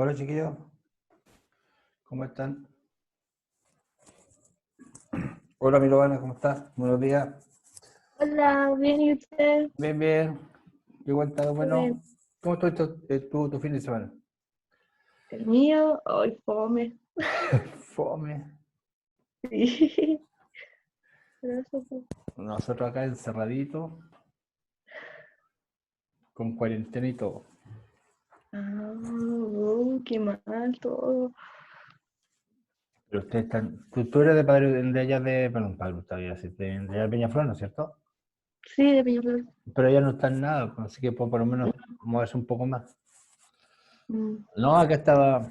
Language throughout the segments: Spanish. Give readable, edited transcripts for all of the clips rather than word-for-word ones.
Hola chiquillos, ¿cómo están? Hola Milovana, ¿cómo estás? Buenos días. Hola, bien, ¿y usted? Bien, bien. ¿Qué cuenta? Bueno, Bueno, ¿cómo estuvo tu fin de semana? el mío, hoy fome. Fome. Sí, pero eso fue. Nosotros acá encerraditos, con cuarentena y todo. Qué mal todo. Pero ustedes están... Tú eres de Padre de allá de... Perdón, Padre Gustavo, iba a decir, de allá de Peñaflor, ¿no es cierto? Sí, de Peñaflor. Pero allá no están nada, pues, así que por lo menos moverse un poco más. Mm. No, acá estaba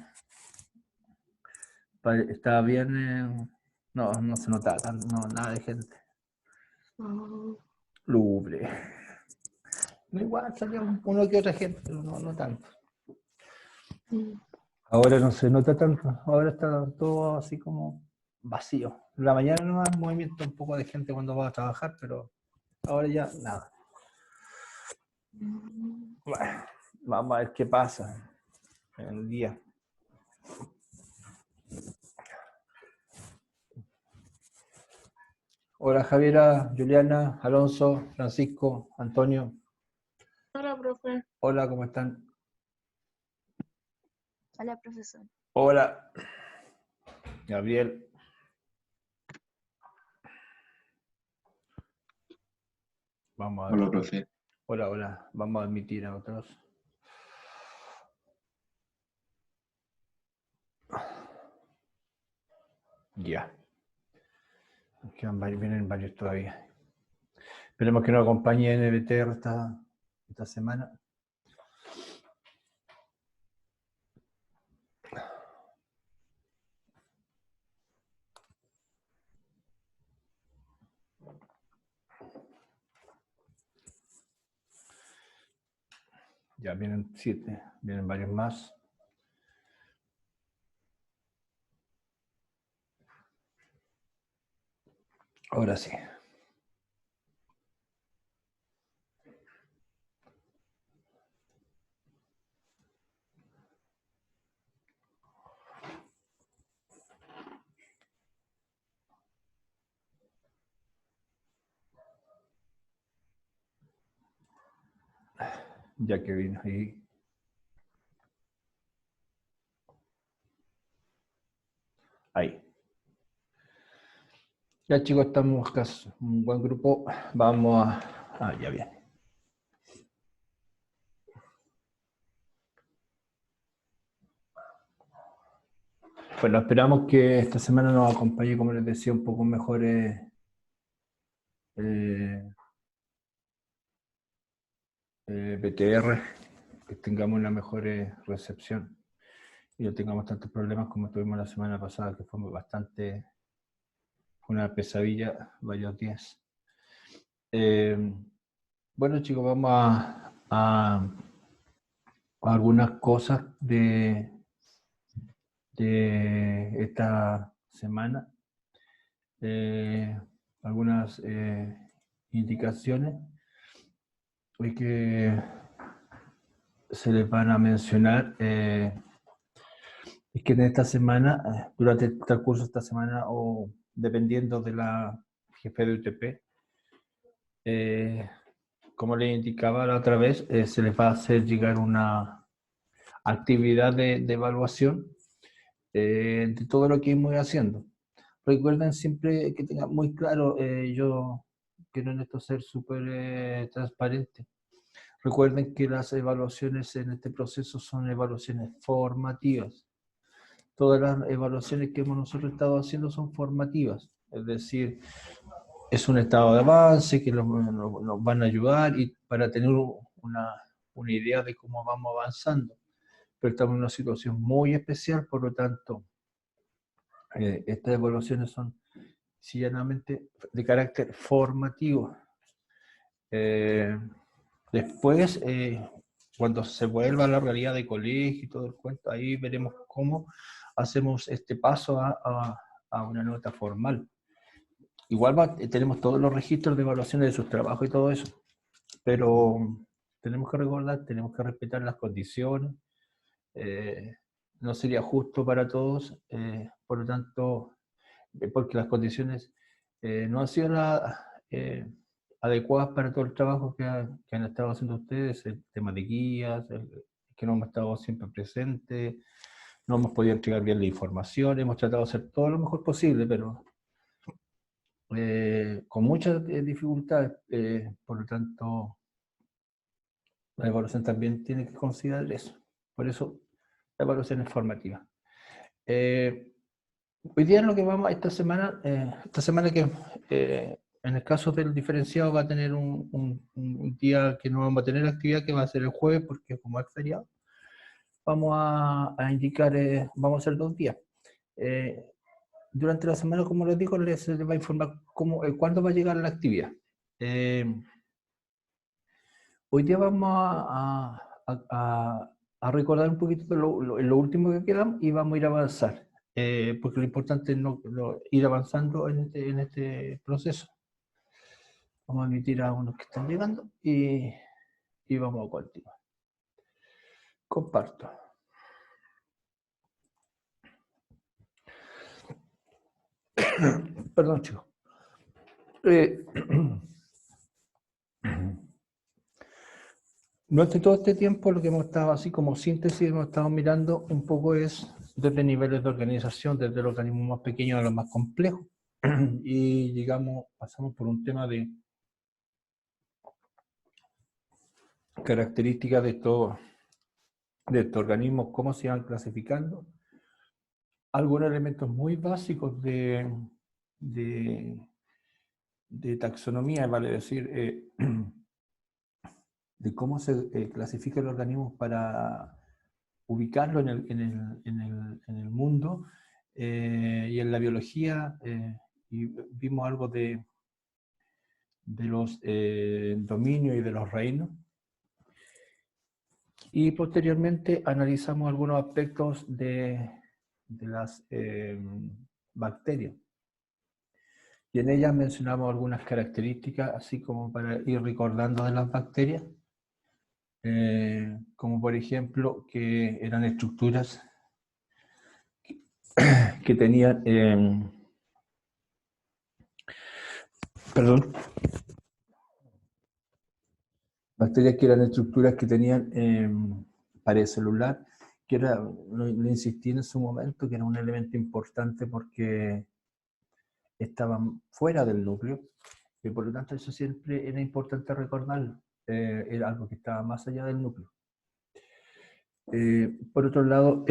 bien... no, no se notaba no, nada de gente. Oh, Lubre. Igual salía uno que otra gente, pero no tanto. mm. Ahora no se nota tanto, ahora está todo así como vacío. En la mañana no hay movimiento un poco de gente cuando va a trabajar, pero ahora ya nada. Mm. Bueno, vamos a ver qué pasa en el día. Hola Javiera, Juliana, Alonso, Francisco, Antonio. Hola, profe. Hola, ¿cómo están? Hola, profesor. Hola, Gabriel. Vamos a ver. Hola, profe. Hola, hola. Vamos a admitir a otros. Ya. Vienen varios todavía. Esperemos que nos acompañe NBTR esta semana. Ya vienen 7, vienen varios más. Ahora sí. Ya que vino ahí. Ahí. Ya chicos, estamos casi un buen grupo. Vamos a... Ah, ya viene. Bueno, esperamos que esta semana nos acompañe, como les decía, un poco mejores BTR, que tengamos una mejor recepción y no tengamos tantos problemas como tuvimos la semana pasada, que fue bastante, fue una pesadilla varios días. Bueno chicos, vamos a algunas cosas de esta semana. Algunas indicaciones hoy que se les van a mencionar es que en esta semana, durante el transcurso de esta semana o dependiendo de la jefe de UTP, como les indicaba la otra vez, se les va a hacer llegar una actividad de evaluación de todo lo que hemos ido haciendo. Recuerden siempre que tengan muy claro, yo quiero en esto ser súper transparente. Recuerden que las evaluaciones en este proceso son evaluaciones formativas. Todas las evaluaciones que hemos nosotros estado haciendo son formativas, es decir, es un estado de avance que nos van a ayudar y para tener una idea de cómo vamos avanzando. Pero estamos en una situación muy especial, por lo tanto, estas evaluaciones son sencillamente de carácter formativo. Después, cuando se vuelva a la realidad de colegio y todo el cuento, ahí veremos cómo hacemos este paso a una nota formal. Igual tenemos todos los registros de evaluaciones de sus trabajos y todo eso, pero tenemos que recordar, tenemos que respetar las condiciones, no sería justo para todos, por lo tanto, porque las condiciones no han sido adecuadas para todo el trabajo que han estado haciendo ustedes, el tema de guías, que no hemos estado siempre presentes, no hemos podido entregar bien la información, hemos tratado de hacer todo lo mejor posible, pero con muchas dificultades, por lo tanto, la evaluación también tiene que considerar eso. Por eso, la evaluación es formativa. Hoy día lo que vamos, esta semana que en el caso del diferenciado va a tener un día que no vamos a tener actividad, que va a ser el jueves, porque como es feriado, vamos a indicar, vamos a hacer 2 días. Durante la semana, como les digo, les va a informar cuándo va a llegar la actividad. Hoy día vamos a recordar un poquito lo último que quedamos y vamos a ir a avanzar, porque lo importante es ir avanzando en este proceso. Vamos a admitir a unos que están llegando y vamos a continuar. Comparto. Perdón, chicos. Durante todo este tiempo lo que hemos estado, así como síntesis, hemos estado mirando un poco es desde niveles de organización, desde el organismo más pequeño a los más complejos, y pasamos por un tema de características de estos organismos, cómo se van clasificando, algunos elementos muy básicos de taxonomía, vale decir, de cómo se clasifica el organismo para ubicarlo en el mundo, y en la biología, y vimos algo de los dominios y de los reinos, y posteriormente analizamos algunos aspectos de las bacterias, y en ellas mencionamos algunas características, así como para ir recordando de las bacterias, como por ejemplo que eran estructuras que tenían, bacterias que eran estructuras que tenían pared celular, que era, lo insistí en su momento, que era un elemento importante porque estaban fuera del núcleo, y por lo tanto eso siempre era importante recordarlo, era algo que estaba más allá del núcleo. Por otro lado,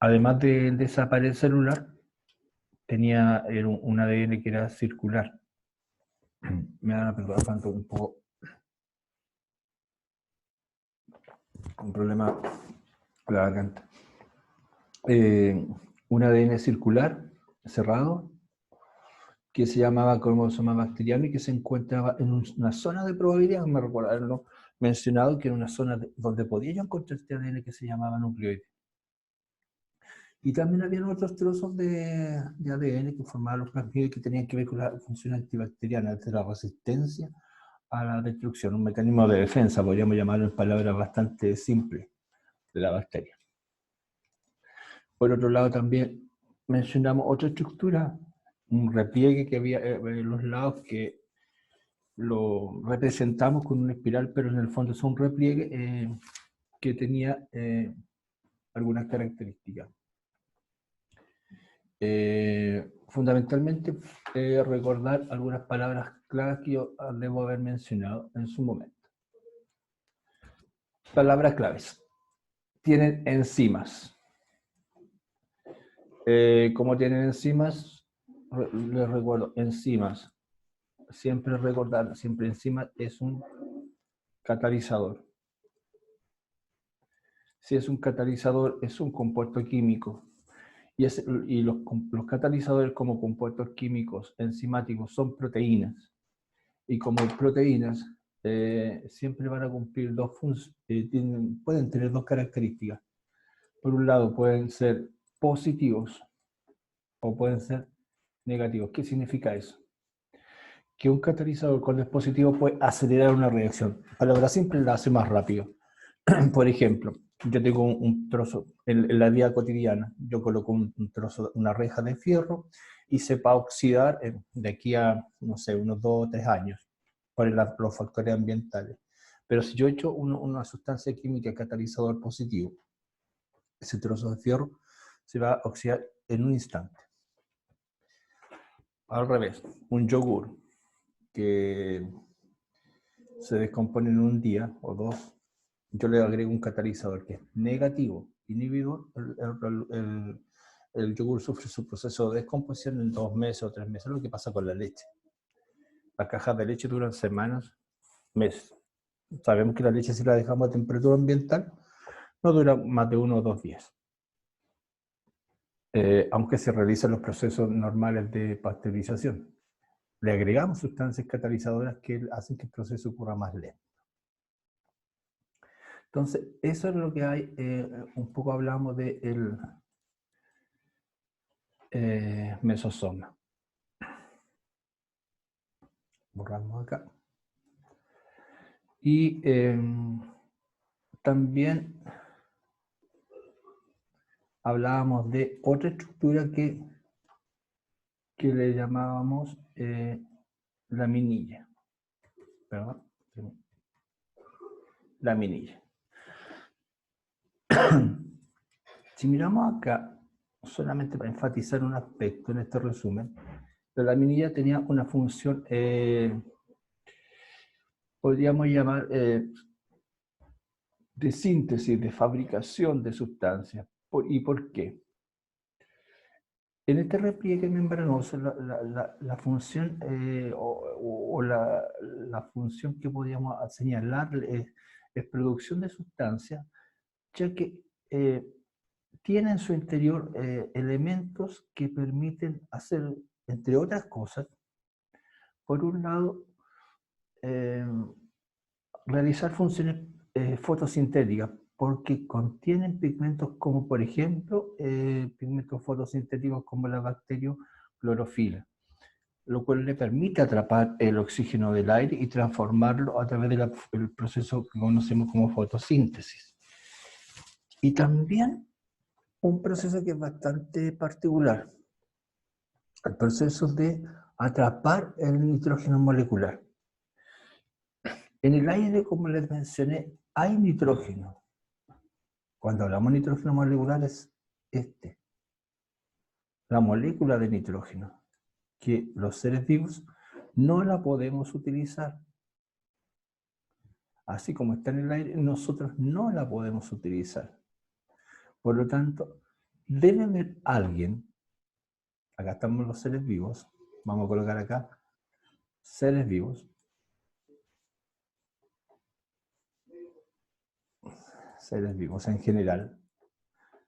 además de esa pared celular, tenía un ADN que era circular. Me van a perdonar tanto un poco, un problema con la garganta. Un ADN circular, cerrado, que se llamaba cromosoma bacteriano y que se encontraba en una zona de probabilidad, me recuerdo haberlo mencionado, que era una zona donde podía yo encontrar este ADN que se llamaba nucleoide. Y también había otros trozos de ADN que formaban los plasmidos que tenían que ver con la función antibacteriana, de la resistencia a la destrucción, un mecanismo de defensa, podríamos llamarlo en palabras bastante simples, de la bacteria. Por otro lado también mencionamos otra estructura, un repliegue que había en los lados, que lo representamos con una espiral, pero en el fondo es un repliegue que tenía algunas características. Fundamentalmente, recordar algunas palabras claves que yo debo haber mencionado en su momento. Palabras claves. Tienen enzimas. ¿Cómo tienen enzimas? Les recuerdo, enzimas. Siempre recordar, siempre enzima es un catalizador. Si es un catalizador, es un compuesto químico. Y los catalizadores como compuestos químicos enzimáticos son proteínas. Y como proteínas, siempre van a cumplir dos funciones, pueden tener dos características. Por un lado, pueden ser positivos o pueden ser negativos. ¿Qué significa eso? Que un catalizador cuando es positivo puede acelerar una reacción. Palabra simple la hace más rápido. Por ejemplo, yo tengo un trozo, en la vida cotidiana, yo coloco un trozo, una reja de fierro, y se va a oxidar de aquí a, no sé, unos 2 o 3 años, por los factores ambientales. Pero si yo echo una sustancia química catalizador positivo, ese trozo de fierro se va a oxidar en un instante. Al revés, un yogur que se descompone en un día o 2, yo le agrego un catalizador que es negativo, inhibidor, el yogur sufre su proceso de descomposición en 2 meses o 3 meses, es lo que pasa con la leche. Las cajas de leche duran semanas, meses. Sabemos que la leche, si la dejamos a temperatura ambiental, no dura más de 1 o 2 días. Aunque se realizan los procesos normales de pasteurización. Le agregamos sustancias catalizadoras que hacen que el proceso ocurra más lento. Entonces, eso es lo que hay. Un poco hablamos del mesosoma. Borramos acá. Y también hablábamos de otra estructura que le llamábamos laminilla. ¿Verdad? Laminilla. Si miramos acá, solamente para enfatizar un aspecto en este resumen, la laminilla tenía una función, podríamos llamar, de síntesis, de fabricación de sustancias. ¿Y por qué? En este repliegue membranoso, la función o la función que podríamos señalar es producción de sustancias, ya que tiene en su interior elementos que permiten hacer, entre otras cosas, por un lado, realizar funciones fotosintéticas, porque contienen pigmentos como, por ejemplo, pigmentos fotosintéticos como la bacterioclorofila, lo cual le permite atrapar el oxígeno del aire y transformarlo a través del proceso que conocemos como fotosíntesis. Y también un proceso que es bastante particular, el proceso de atrapar el nitrógeno molecular. En el aire, como les mencioné, hay nitrógeno. Cuando hablamos de nitrógeno molecular es la molécula de nitrógeno, que los seres vivos no la podemos utilizar. Así como está en el aire, nosotros no la podemos utilizar. Por lo tanto, debe haber alguien, acá estamos los seres vivos, vamos a colocar acá, seres vivos, en general,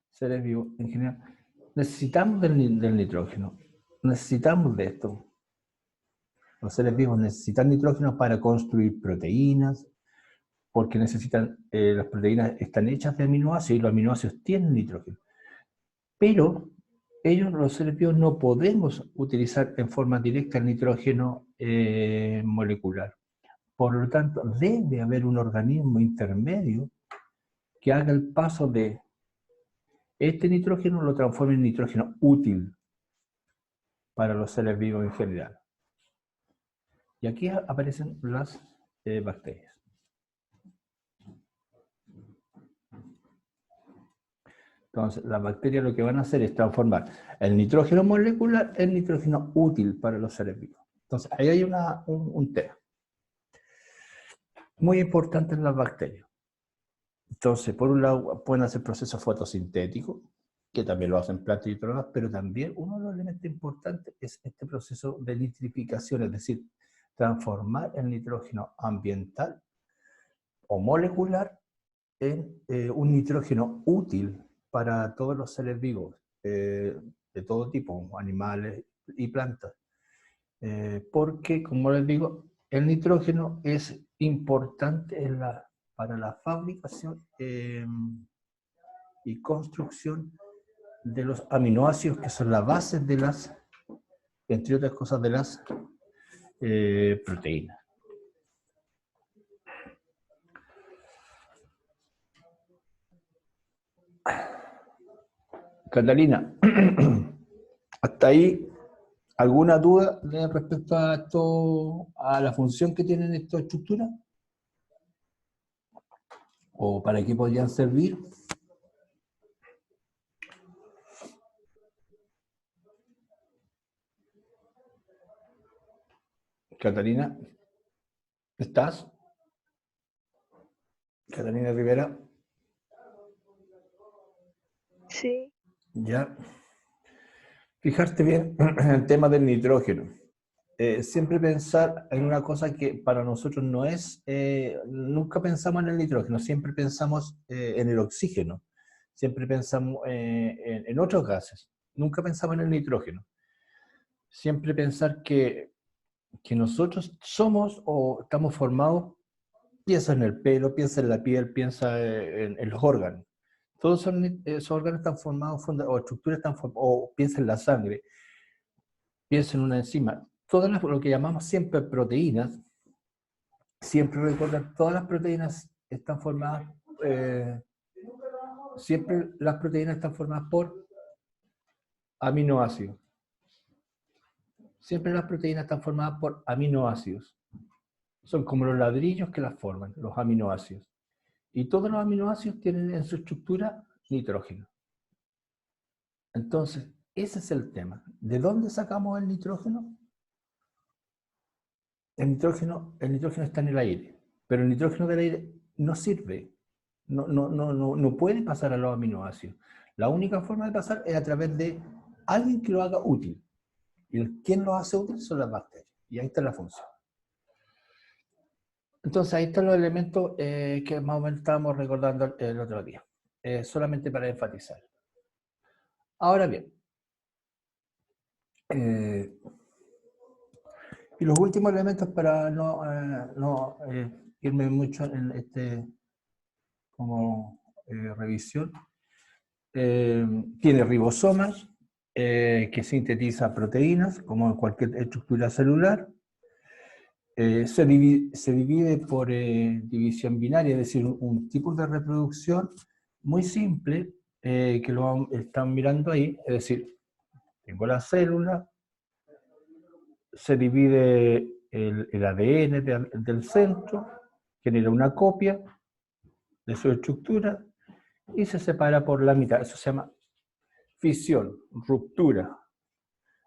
seres vivos en general, necesitamos del nitrógeno, necesitamos de esto. Los seres vivos necesitan nitrógeno para construir proteínas, porque necesitan, las proteínas están hechas de aminoácidos y los aminoácidos tienen nitrógeno. Pero ellos, los seres vivos, no podemos utilizar en forma directa el nitrógeno molecular. Por lo tanto, debe haber un organismo intermedio que haga el paso de este nitrógeno, lo transforme en nitrógeno útil para los seres vivos en general. Y aquí aparecen las bacterias. Entonces, las bacterias lo que van a hacer es transformar el nitrógeno molecular en nitrógeno útil para los seres vivos. Entonces, ahí hay un tema muy importante en las bacterias. Entonces, por un lado, pueden hacer procesos fotosintéticos, que también lo hacen plantas y otras, pero también uno de los elementos importantes es este proceso de nitrificación, es decir, transformar el nitrógeno ambiental o molecular en un nitrógeno útil para todos los seres vivos, de todo tipo, animales y plantas. Porque, como les digo, el nitrógeno es importante para la fabricación y construcción de los aminoácidos, que son la base de las, entre otras cosas, de las proteínas. Catalina, hasta ahí, ¿alguna duda respecto a esto, a la función que tienen estas estructuras? ¿O para qué podrían servir? Catalina, ¿estás? Catalina Rivera, Sí, ya. Fijarte bien en el tema del nitrógeno. Siempre pensar en una cosa que para nosotros no es, nunca pensamos en el nitrógeno, siempre pensamos en el oxígeno, siempre pensamos en otros gases, nunca pensamos en el nitrógeno. Siempre pensar que nosotros somos o estamos formados, piensa en el pelo, piensa en la piel, piensa en los órganos. Todos esos órganos están formados, o estructuras están formadas, o piensa en la sangre, piensa en una enzima. Todas lo que llamamos siempre proteínas, siempre recuerdan, todas las proteínas están formadas, siempre las proteínas están formadas por aminoácidos. Siempre las proteínas están formadas por aminoácidos. Son como los ladrillos que las forman, los aminoácidos. Y todos los aminoácidos tienen en su estructura nitrógeno. Entonces, ese es el tema. ¿De dónde sacamos el nitrógeno? El nitrógeno está en el aire, pero el nitrógeno del aire no sirve. No puede pasar a los aminoácidos. La única forma de pasar es a través de alguien que lo haga útil. Y quien lo hace útil son las bacterias. Y ahí está la función. Entonces, ahí están los elementos que más o menos estábamos recordando el otro día. Solamente para enfatizar. Ahora bien, y los últimos elementos para no irme mucho en este como revisión. Tiene ribosomas, que sintetiza proteínas, como en cualquier estructura celular. Se divide por división binaria, es decir, un tipo de reproducción muy simple, que lo están mirando ahí, es decir, tengo la célula, se divide el ADN del centro, genera una copia de su estructura y se separa por la mitad. Eso se llama fisión, ruptura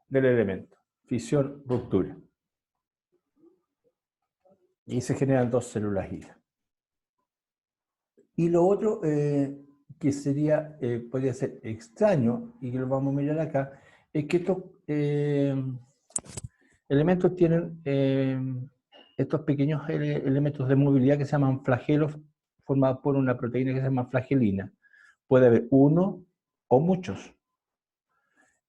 del elemento. Fisión, ruptura. Y se generan dos células hila. Y lo otro que sería, podría ser extraño, y que lo vamos a mirar acá, es que estos elementos tienen estos pequeños elementos de movilidad que se llaman flagelos, formados por una proteína que se llama flagelina. Puede haber uno o muchos.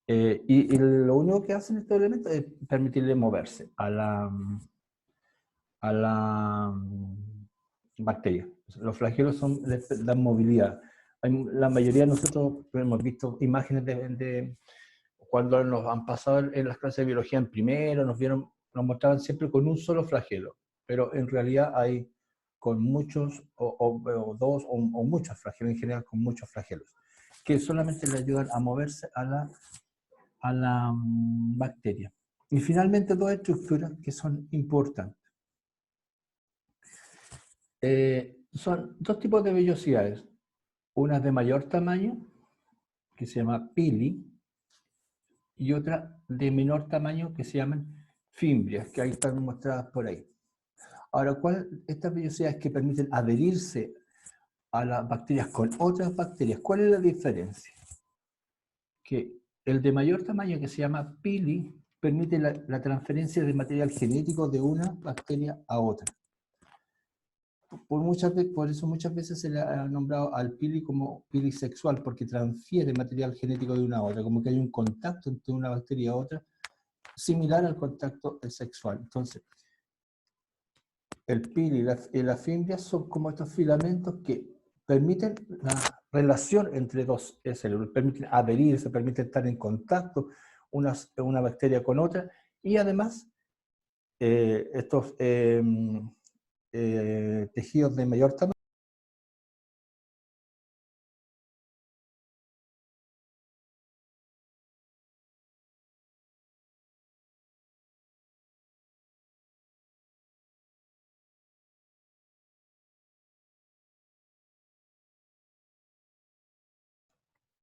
Y lo único que hacen estos elementos es permitirle moverse a la bacteria. Los flagelos dan movilidad. La mayoría de nosotros hemos visto imágenes de cuando nos han pasado en las clases de biología en primero, nos mostraban siempre con un solo flagelo, pero en realidad hay con muchos, o dos, o muchos flagelos, en general con muchos flagelos, que solamente le ayudan a moverse a la bacteria. Y finalmente dos estructuras que son importantes. Son dos tipos de vellosidades. Una de mayor tamaño, que se llama pili, y otra de menor tamaño, que se llaman fimbrias, que ahí están mostradas por ahí. Ahora, estas vellosidades que permiten adherirse a las bacterias con otras bacterias, ¿cuál es la diferencia? Que el de mayor tamaño, que se llama pili, permite la transferencia de material genético de una bacteria a otra. Por eso muchas veces se le ha nombrado al pili como pili sexual, porque transfiere material genético de una a otra, como que hay un contacto entre una bacteria y otra, similar al contacto sexual. Entonces, el pili y la fimbria son como estos filamentos que permiten la relación entre dos células, permiten adherirse, permiten estar en contacto una bacteria con otra, y además estos tejidos de mayor tamaño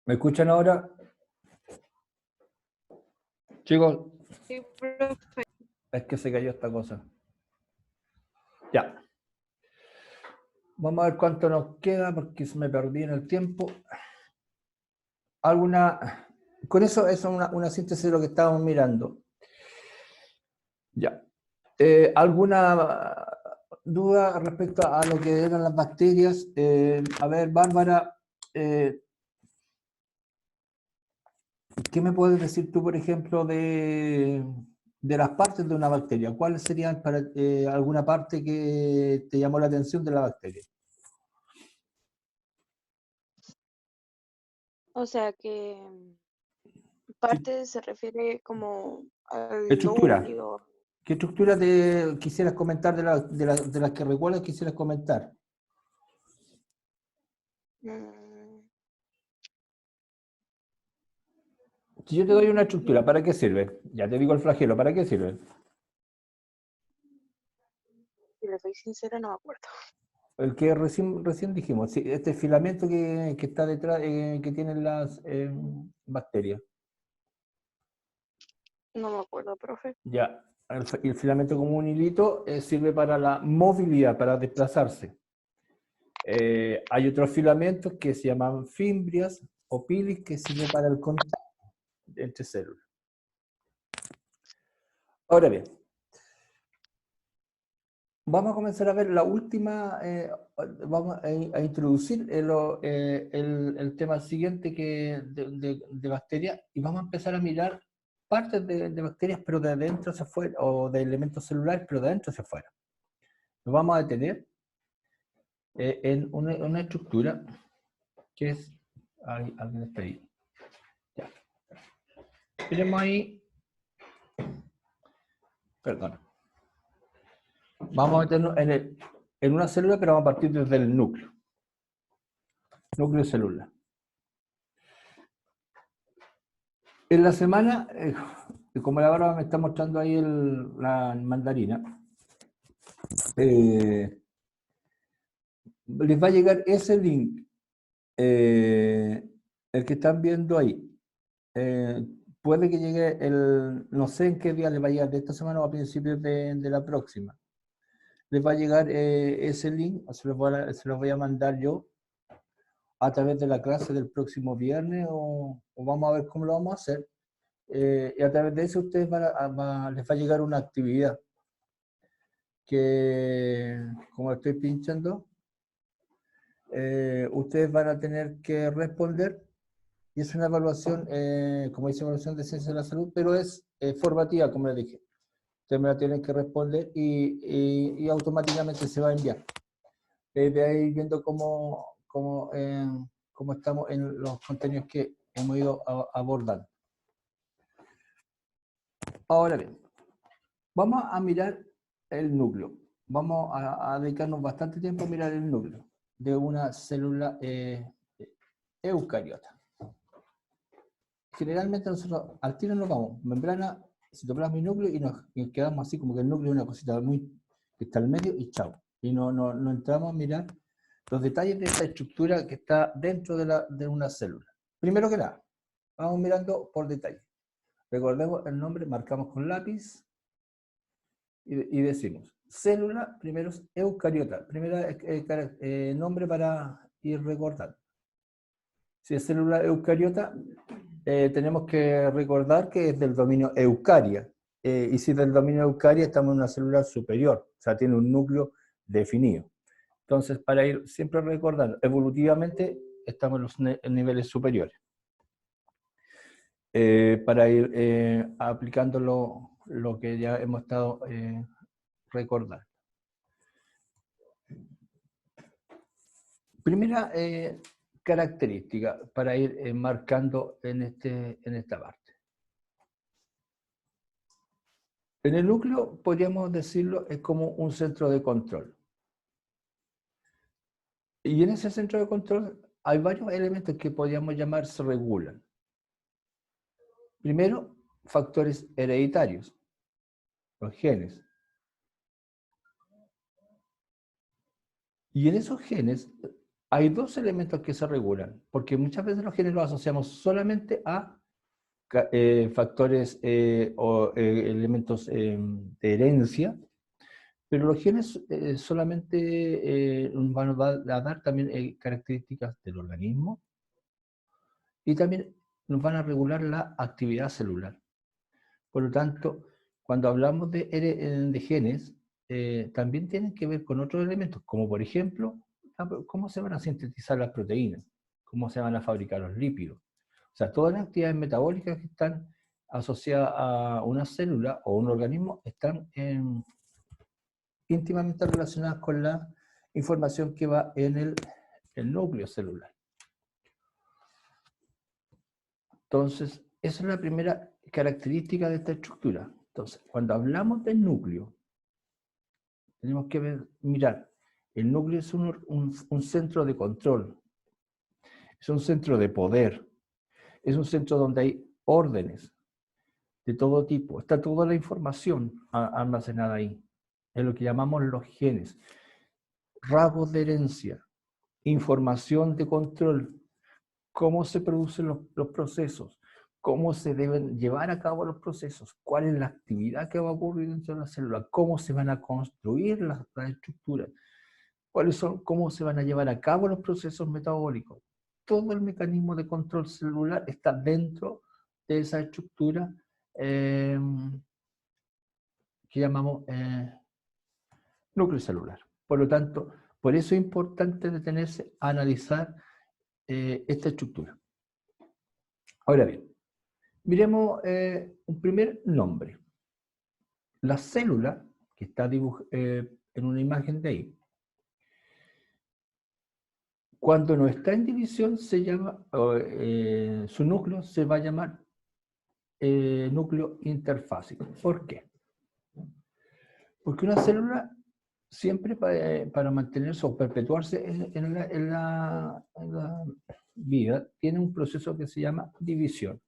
¿Me escuchan ahora? Chicos, Sí, profe. es que se cayó esta cosa. Ya. Vamos a ver cuánto nos queda porque se me perdí en el tiempo. Con eso es una síntesis de lo que estábamos mirando. Ya. ¿Alguna duda respecto a lo que eran las bacterias? A ver, Bárbara, ¿qué me puedes decir tú, por ejemplo, de las partes de una bacteria? ¿Cuáles serían para alguna parte que te llamó la atención de la bacteria? O sea que Sí. parte se refiere como al Estructura. núcleo. ¿Qué estructura te quisieras comentar de las que recuerdas quisieras comentar? mm, Si yo te doy una estructura, ¿para qué sirve? Ya te digo el flagelo, ¿para qué sirve? Si le soy sincera, no me acuerdo. El que recién dijimos, sí, este filamento que está detrás, que tienen las bacterias. No me acuerdo, profe. Ya, el filamento como un hilito sirve para la movilidad, para desplazarse. Hay otros filamentos que se llaman fimbrias o pilis que sirven para el contacto entre células. Ahora bien, vamos a comenzar a ver la última, vamos a introducir el tema siguiente de bacterias y vamos a empezar a mirar partes de bacterias, pero de adentro hacia afuera, o de elementos celulares, pero de adentro hacia afuera. Nos vamos a detener en una estructura que es, alguien está ahí. Ya. Tenemos ahí, perdón, vamos a meternos en una célula, pero vamos a partir desde el núcleo celular. En la semana, como la Bárbara me está mostrando ahí la mandarina, les va a llegar ese link, el que están viendo ahí. Puede que llegue no sé en qué día les va a llegar, de esta semana o a principios de la próxima. Les va a llegar ese link, se los voy a mandar yo a través de la clase del próximo viernes o vamos a ver cómo lo vamos a hacer. Y a través de eso ustedes les va a llegar una actividad que, como estoy pinchando, ustedes van a tener que responder y es una evaluación, como dice, evaluación de ciencia de la salud, pero es formativa, como les dije. Ustedes me la tienen que responder y automáticamente se va a enviar. De ahí viendo cómo estamos en los contenidos que hemos ido abordando. Ahora bien, vamos a mirar el núcleo. Vamos a dedicarnos bastante tiempo a mirar el núcleo de una célula eucariota. Generalmente nosotros al tiro nos vamos, membrana, citoplasma y núcleo, y nos quedamos así como que el núcleo es una cosita que está al medio y chao. Y no entramos a mirar los detalles de esta estructura que está dentro de una célula. Primero que nada, vamos mirando por detalle. Recordemos el nombre, marcamos con lápiz y decimos, célula, primero es eucariota, primero nombre para ir recordando. Si es célula eucariota, tenemos que recordar que es del dominio eucaria, y si es del dominio eucaria estamos en una célula superior, o sea, tiene un núcleo definido. Entonces, para ir siempre recordando, evolutivamente estamos en los niveles superiores. Para ir aplicando lo que ya hemos estado recordando. Primera característica para ir marcando en esta parte. En el núcleo, podríamos decirlo, es como un centro de control. Y en ese centro de control hay varios elementos que podríamos llamar se regulan. Primero, factores hereditarios, los genes. Y en esos genes hay dos elementos que se regulan, porque muchas veces los genes los asociamos solamente a factores o elementos de herencia, pero los genes solamente nos van a dar también características del organismo y también nos van a regular la actividad celular. Por lo tanto, cuando hablamos de genes, también tienen que ver con otros elementos, como por ejemplo, cómo se van a sintetizar las proteínas, cómo se van a fabricar los lípidos. O sea, todas las actividades metabólicas que están asociadas a una célula o un organismo están íntimamente relacionadas con la información que va en el núcleo celular. Entonces, esa es la primera característica de esta estructura. Entonces, cuando hablamos del núcleo, tenemos que mirar, el núcleo es un centro de control, es un centro de poder, es un centro donde hay órdenes de todo tipo, está toda la información almacenada ahí, es lo que llamamos los genes, rasgos de herencia, información de control, cómo se producen los procesos, cómo se deben llevar a cabo los procesos, cuál es la actividad que va a ocurrir dentro de la célula, cómo se van a construir las estructuras, cómo se van a llevar a cabo los procesos metabólicos. Todo el mecanismo de control celular está dentro de esa estructura que llamamos núcleo celular. Por lo tanto, por eso es importante detenerse a analizar esta estructura. Ahora bien, miremos un primer nombre. La célula, que está en una imagen de ahí, cuando no está en división, se llama, su núcleo se va a llamar núcleo interfásico. ¿Por qué? Porque una célula siempre para mantenerse o perpetuarse en la vida tiene un proceso que se llama división.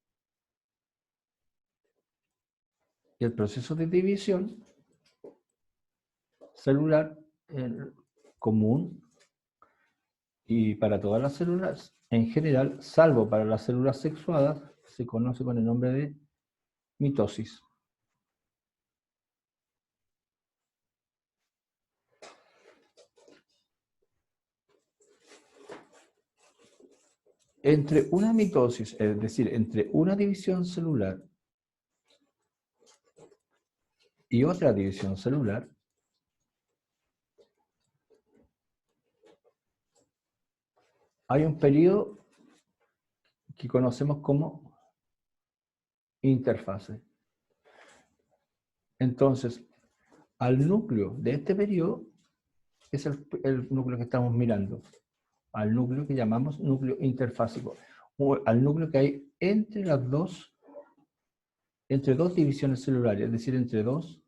Y el proceso de división celular común y para todas las células en general, salvo para las células sexuadas, se conoce con el nombre de mitosis. Entre una mitosis, es decir, entre una división celular y otra división celular, hay un periodo que conocemos como interfase. Entonces, al núcleo de este periodo es el núcleo que estamos mirando, al núcleo que llamamos núcleo interfásico, o al núcleo que hay entre dos divisiones celulares, es decir, entre dos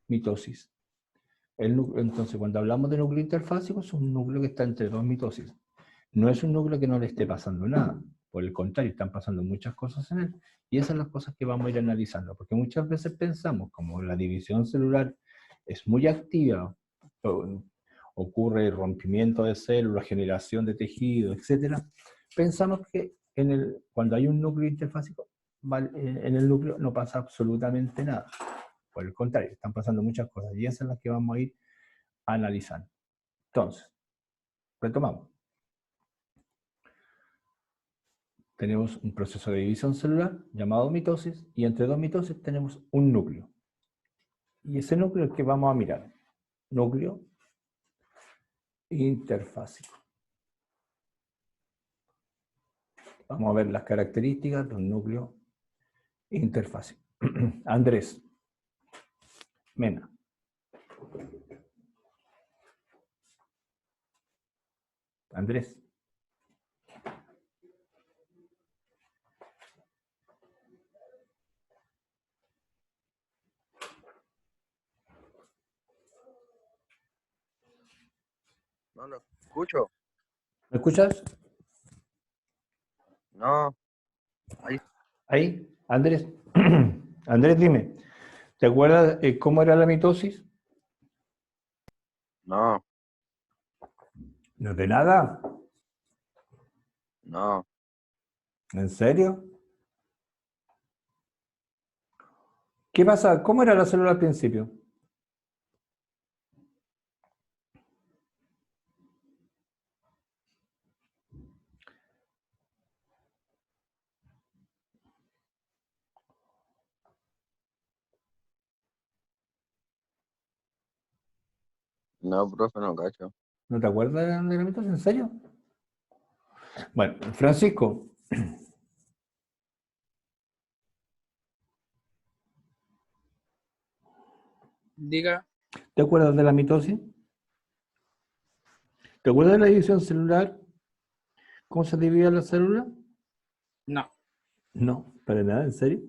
mitosis. Entonces, cuando hablamos de núcleo interfásico, es un núcleo que está entre dos mitosis. No es un núcleo que no le esté pasando nada. Por el contrario, están pasando muchas cosas en él. Y esas son las cosas que vamos a ir analizando. Porque muchas veces pensamos, como la división celular es muy activa, ocurre rompimiento de células, generación de tejido, etc. Pensamos que cuando hay un núcleo interfásico, en el núcleo no pasa absolutamente nada. Por el contrario, están pasando muchas cosas. Y esas son las que vamos a ir analizando. Entonces, retomamos. Tenemos un proceso de división celular llamado mitosis, y entre dos mitosis tenemos un núcleo. Y ese núcleo es el que vamos a mirar. Núcleo interfásico. Vamos a ver las características de un núcleo interfásico. Andrés Mena. Andrés. No lo escucho. ¿Me escuchas? No, Ahí, Andrés. Andrés, dime, ¿te acuerdas cómo era la mitosis? no. ¿No de nada? No, ¿En serio? ¿Qué pasa? ¿Cómo era la célula al principio? no, profe, no cacho. ¿No te acuerdas de la mitosis? ¿En serio? Bueno, Francisco, Diga, ¿te acuerdas de la mitosis? ¿Te acuerdas de la división celular? ¿Cómo se dividía la célula? no. No, para nada, ¿en serio?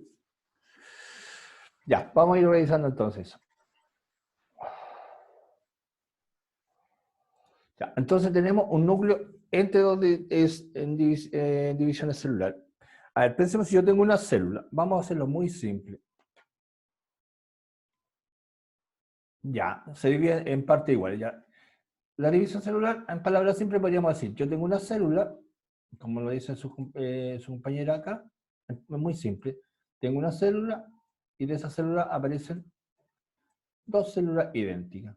Ya, vamos a ir revisando entonces. Ya, entonces tenemos un núcleo entre donde es en divisiones celular. A ver, pensemos si yo tengo una célula. Vamos a hacerlo muy simple. Ya, se divide en parte igual. Ya. La división celular, en palabras simples podríamos decir, yo tengo una célula, como lo dice su compañera acá, es muy simple. Tengo una célula y de esa célula aparecen dos células idénticas.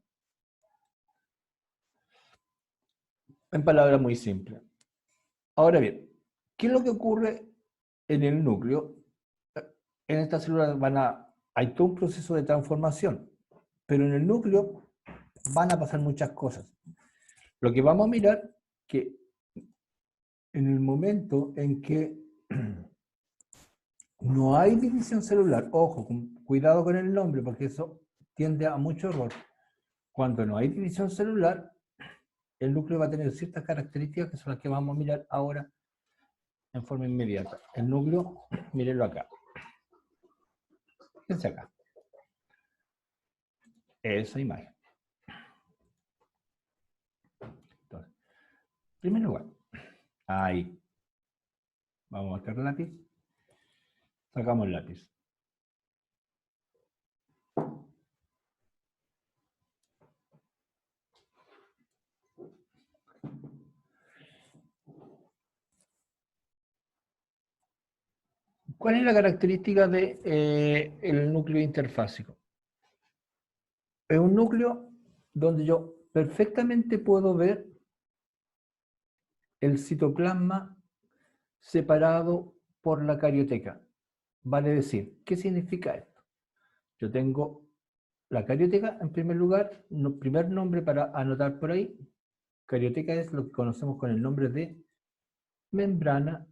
En palabras muy simples. Ahora bien, ¿qué es lo que ocurre en el núcleo? En estas células hay todo un proceso de transformación, pero en el núcleo van a pasar muchas cosas. Lo que vamos a mirar que en el momento en que no hay división celular, ojo, cuidado con el nombre, porque eso tiende a mucho error. Cuando no hay división celular, el núcleo va a tener ciertas características que son las que vamos a mirar ahora en forma inmediata. El núcleo, mírenlo acá. Fíjense acá. Esa imagen. Entonces, en primer lugar, ahí. Vamos a marcar el lápiz. Sacamos el lápiz. ¿Cuál es la característica del núcleo interfásico? Es un núcleo donde yo perfectamente puedo ver el citoplasma separado por la carioteca. Vale decir, ¿qué significa esto? Yo tengo la carioteca, en primer lugar, primer nombre para anotar por ahí. Carioteca es lo que conocemos con el nombre de membrana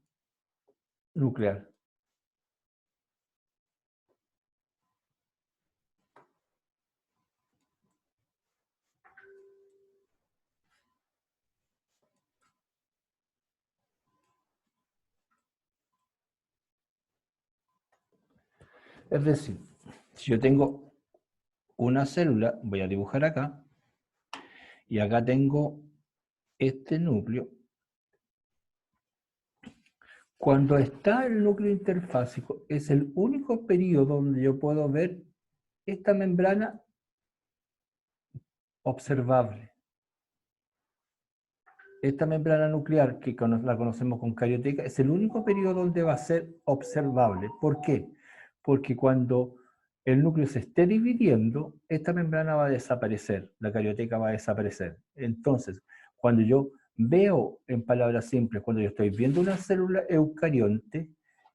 nuclear. Es decir, si yo tengo una célula, voy a dibujar acá, y acá tengo este núcleo. Cuando está el núcleo interfásico, es el único periodo donde yo puedo ver esta membrana observable. Esta membrana nuclear, que la conocemos con carioteca, es el único periodo donde va a ser observable. ¿Por qué? Porque cuando el núcleo se esté dividiendo, esta membrana va a desaparecer, la carioteca va a desaparecer. Entonces, cuando yo veo, en palabras simples, cuando yo estoy viendo una célula eucarionte,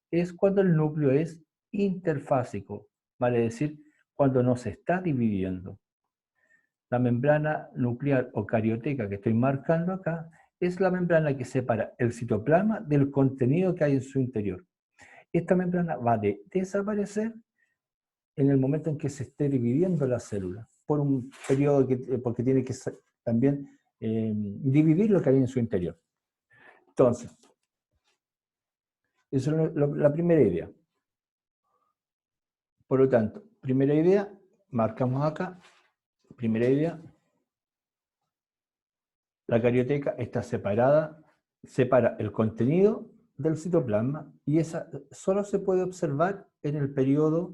es cuando el núcleo es interfásico, vale decir, cuando no se está dividiendo. La membrana nuclear o carioteca que estoy marcando acá es la membrana que separa el citoplasma del contenido que hay en su interior. Esta membrana va a desaparecer en el momento en que se esté dividiendo la célula, por un periodo porque tiene que también dividir lo que hay en su interior. Entonces, esa es la primera idea. Por lo tanto, primera idea, marcamos acá, primera idea, la carioteca está separada, separa el contenido del citoplasma y esa solo se puede observar en el periodo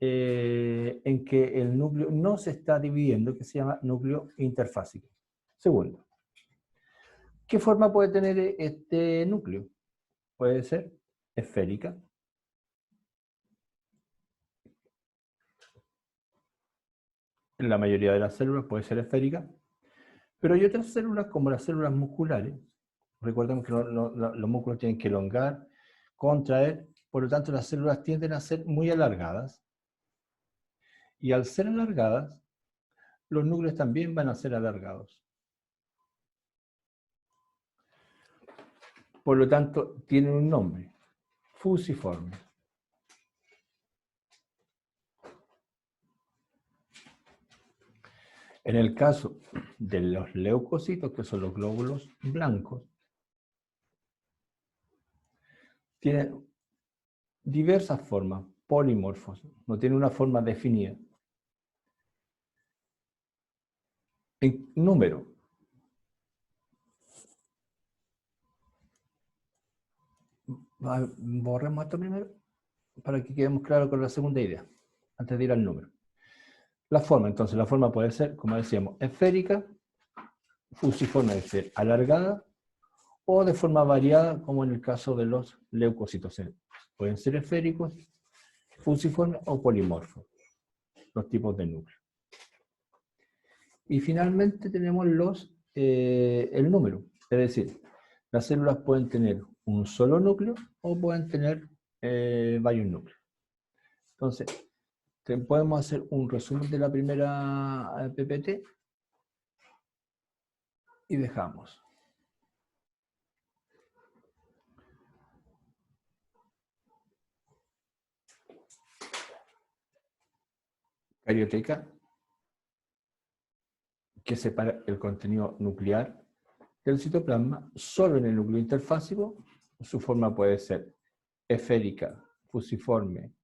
en que el núcleo no se está dividiendo, que se llama núcleo interfásico. Segundo, ¿Qué forma puede tener este núcleo? Puede ser esférica. En la mayoría de las células puede ser esférica, pero hay otras células como las células musculares. Recuerden que los músculos tienen que elongar, contraer, por lo tanto las células tienden a ser muy alargadas. Y al ser alargadas, los núcleos también van a ser alargados. Por lo tanto, tienen un nombre, fusiforme. En el caso de los leucocitos, que son los glóbulos blancos, tienen diversas formas, polimorfos, no tienen una forma definida. En número. Borremos esto primero para que quedemos claros con la segunda idea, antes de ir al número. La forma, entonces, la forma puede ser, como decíamos, esférica, fusiforme, es decir, alargada, o de forma variada, como en el caso de los leucocitos. Pueden ser esféricos, fusiformes o polimorfos, los tipos de núcleo. Y finalmente tenemos el número, es decir, las células pueden tener un solo núcleo o pueden tener varios núcleos. Entonces, podemos hacer un resumen de la primera PPT y dejamos. Carioteca, que separa el contenido nuclear del citoplasma solo en el núcleo interfásico. Su forma puede ser esférica, fusiforme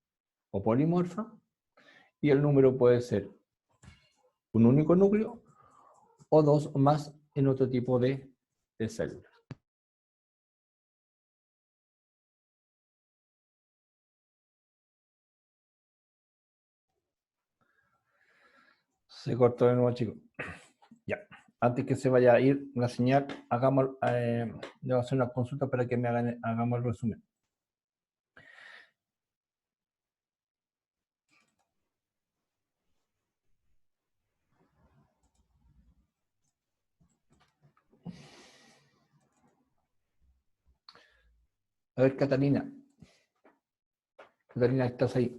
o polimorfa, y el número puede ser un único núcleo o dos o más en otro tipo de células. Se cortó de nuevo, chicos. Ya. Antes que se vaya a ir la señal, debo hacer una consulta para que hagamos el resumen. A ver, Catalina. Catalina, ¿estás ahí?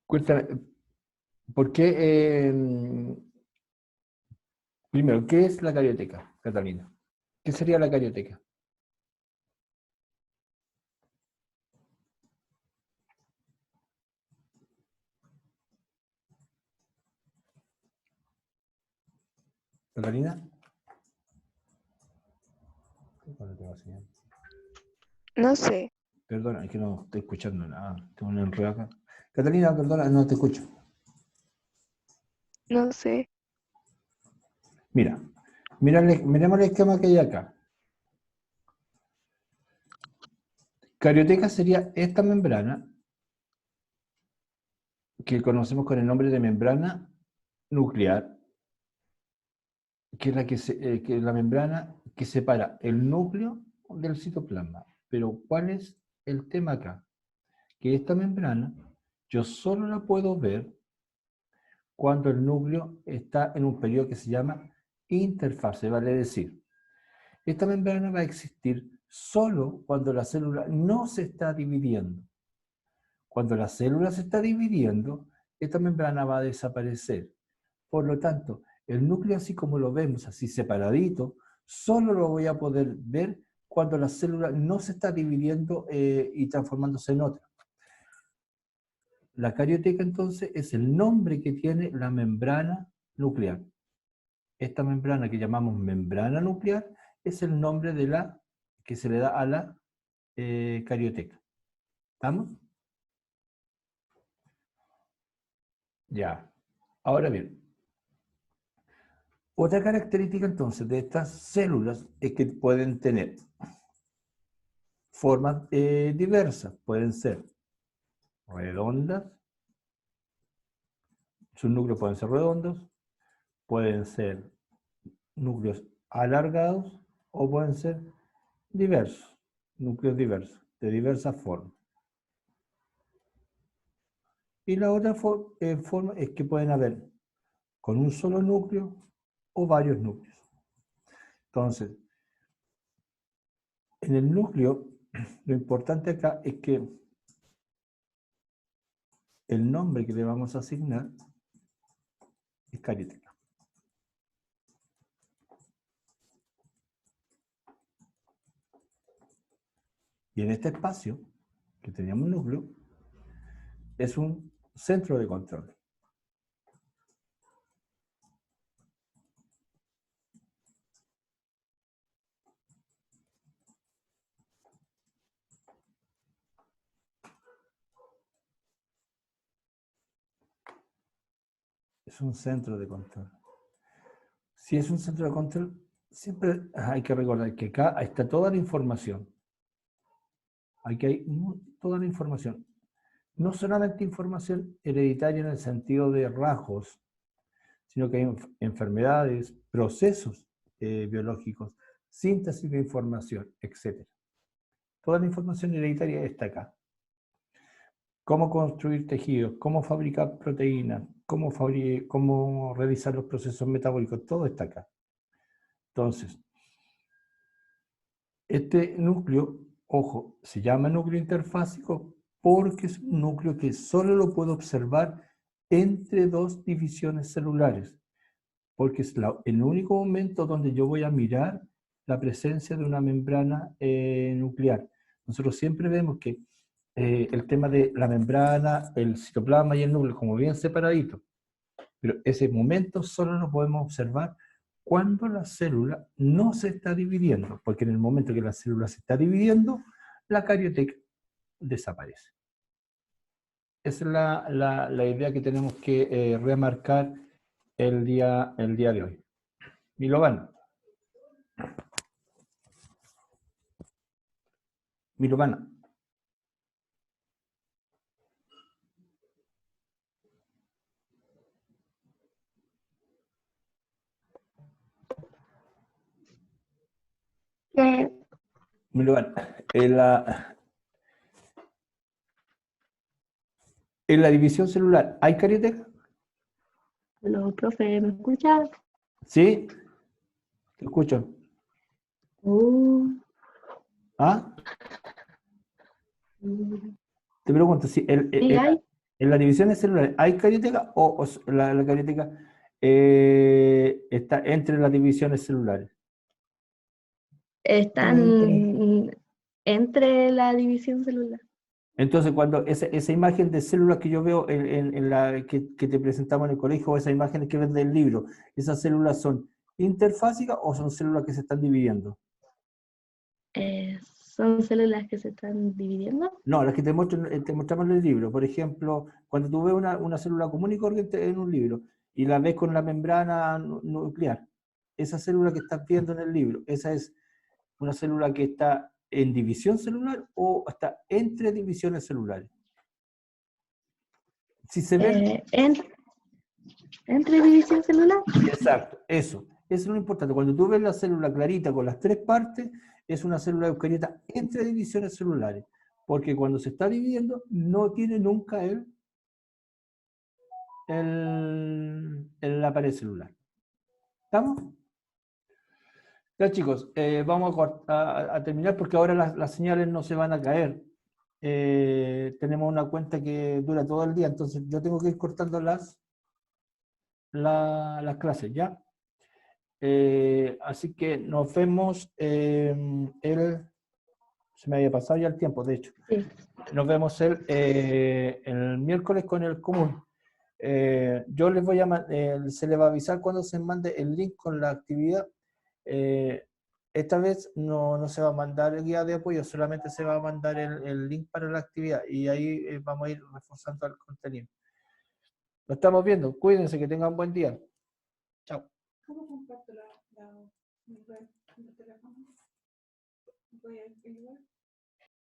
Cuéntame, ¿por qué? Primero, ¿qué es la carioteca, Catalina? ¿Qué sería la carioteca? ¿Catalina? No sé, Perdona, es que no estoy escuchando nada. Tengo un enredo acá. Catalina, perdona, no te escucho. no sé. Mira, miremos el esquema que hay acá. Carioteca sería esta membrana, que conocemos con el nombre de membrana nuclear, que es la membrana que separa el núcleo del citoplasma. Pero ¿cuál es el tema acá? Que esta membrana yo solo la puedo ver cuando el núcleo está en un periodo que se llama interfase, vale decir, esta membrana va a existir solo cuando la célula no se está dividiendo. Cuando la célula se está dividiendo, esta membrana va a desaparecer. Por lo tanto, el núcleo así como lo vemos, así separadito, solo lo voy a poder ver cuando la célula no se está dividiendo y transformándose en otra. La carioteca entonces es el nombre que tiene la membrana nuclear. Esta membrana que llamamos membrana nuclear es el nombre que se le da a la carioteca. ¿Estamos? Ya. Ahora bien, otra característica entonces de estas células es que pueden tener formas diversas. Pueden ser redondas, sus núcleos pueden ser redondos, pueden ser núcleos alargados o pueden ser diversos, núcleos diversos, de diversas formas. Y la otra forma es que pueden haber con un solo núcleo o varios núcleos. Entonces, en el núcleo, lo importante acá es que el nombre que le vamos a asignar es carioteca. Y en este espacio, que teníamos núcleo, es un centro de control. Es un centro de control. Si es un centro de control, siempre hay que recordar que acá está toda la información. Aquí hay toda la información. No solamente información hereditaria en el sentido de rasgos, sino que hay enfermedades, procesos biológicos, síntesis de información, etc. Toda la información hereditaria está acá. Cómo construir tejidos, cómo fabricar proteínas, cómo realizar los procesos metabólicos, todo está acá. Entonces, este núcleo, ojo, se llama núcleo interfásico porque es un núcleo que solo lo puedo observar entre dos divisiones celulares, porque es el único momento donde yo voy a mirar la presencia de una membrana nuclear. Nosotros siempre vemos que el tema de la membrana, el citoplasma y el núcleo como bien separaditos, pero ese momento solo lo podemos observar cuando la célula no se está dividiendo, porque en el momento que la célula se está dividiendo, la carioteca desaparece. Esa es la idea que tenemos que remarcar el día de hoy. Milovana. Milovana. Milovana. En la división celular, ¿hay carioteca? Hola, profe, ¿me escuchas? Sí, te escucho. ¿Ah? Te pregunto, si Sí, hay. en las divisiones celulares, ¿hay carioteca o la carioteca está entre las divisiones celulares? Están entre la división celular. Entonces, cuando esa imagen de células que yo veo en la que te presentamos en el colegio, o esas imágenes que ves del libro, ¿esas células son interfásicas o son células que se están dividiendo? Son células que se están dividiendo. No, las que te mostramos en el libro. Por ejemplo, cuando tú ves una célula común y corriente en un libro y la ves con la membrana nuclear, esa célula que estás viendo en el libro, ¿esa es una célula que está en división celular o está entre divisiones celulares? Si se ve... Entre división celular. Exacto, eso es lo importante. Cuando tú ves la célula clarita con las tres partes, es una célula eucariota entre divisiones celulares, porque cuando se está dividiendo no tiene nunca la pared celular. ¿Estamos? Ya chicos, vamos a terminar porque ahora las señales no se van a caer. Tenemos una cuenta que dura todo el día, entonces yo tengo que ir cortando las clases, ¿ya? Así que nos vemos se me había pasado ya el tiempo, de hecho. Sí. Nos vemos el miércoles con el común. Yo les voy a se les va a avisar cuando se mande el link con la actividad. Esta vez no se va a mandar el guía de apoyo, solamente se va a mandar el link para la actividad y ahí vamos a ir reforzando el contenido. Lo estamos viendo, cuídense, que tengan buen día. Chao. ¿Cómo comparto la web en el teléfono? ¿Voy a igual?